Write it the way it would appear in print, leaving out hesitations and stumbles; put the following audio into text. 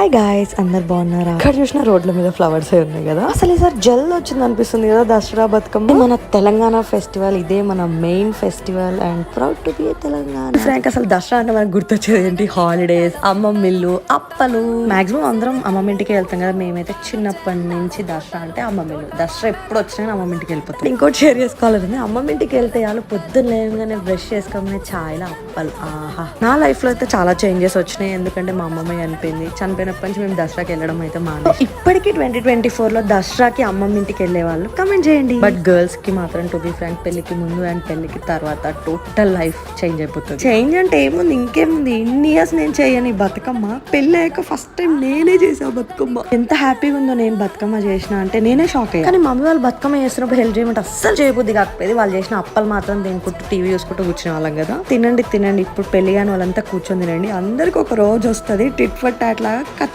Hi guys, అందరు బాగున్నారా? ఇక్కడ చూసిన రోడ్ల మీద ఫ్లవర్స్ ఉన్నాయి కదా, అసలు ఈసారి జల్ వచ్చింది అనిపిస్తుంది కదా దసరా బతుకమ్మ. మన తెలంగాణ ఫెస్టివల్, ఇదే మన main festival and proud to be Telangana. Frank అసలు దసరా అంటే మనకు గుర్తొచ్చేది ఏంటి? హాలిడేస్, అమ్మమ్మిల్లు, అప్పలు. మాక్సిమం అందరం అమ్మమ్మ ఇంటికి వెళ్తాం కదా. మేమైతే చిన్నప్పటి నుంచి దసరా అంటే అమ్మమ్మిల్లు. దసరా ఎప్పుడు వచ్చినా అమ్మమ్మ ఇంటికి వెళ్ళిపోతాం. ఇంకోటి షేర్ చేసుకోవాలంటే అమ్మమ్మ ఇంటికి వెళ్తే వాళ్ళు పొద్దున్న లేవగానే బ్రష్ చేసుకోగానే ఛాయ్లో అప్పలు. ఆహా, నా లైఫ్ లో అయితే చాలా చేంజెస్ వచ్చినాయి. ఎందుకంటే మా అమ్మమ్మ చనిపోయినప్పటి నుంచి మేము దసరాకి వెళ్ళడం అయితే మానేసి. ఇప్పటికీ 2024 లో దసరాకి అమ్మమ్మ ఇంటికి వెళ్ళే వాళ్ళు కమెంట్ చేయండి. బట్ గర్ల్స్ కి మాత్రం టు బి ఫ్రాంక్, పెళ్లికి ముందు అండ్ పెళ్లికి తర్వాత టోటల్ లైఫ్ చేంజ్ అయిపోతుంది. చేంజ్ అంటే ఏముంది, ఇంకేముంది, ఇన్ని ఇయర్స్ నేను చేయని బతుకమ్మ పెళ్లి అయ్యాక ఫస్ట్ టైం నేనే చేసా బతుకమ్మ. ఎంత హ్యాపీగా ఉందో నేను బతుకమ్మ చేసిన అంటే నేనే షాక్ అయ్యా. కానీ మమ్మీ వాళ్ళు బతుకమ్మ చేస్తున్నప్పుడు హెల్ప్ చేయమంటే అస్సలు చేయబుద్ది కాకపోయింది. వాళ్ళు చేసిన అప్పలు మాత్రం తినుకుంటూ టీవీ చూసుకుంటూ కూర్చునే వాళ్ళం కదా. తినండి ఇప్పుడు పెళ్లి కానీ వాళ్ళంతా కూర్చొని తినండి. అందరికి ఒక రోజు వస్తుంది టిట్ ఫట్ అట్లా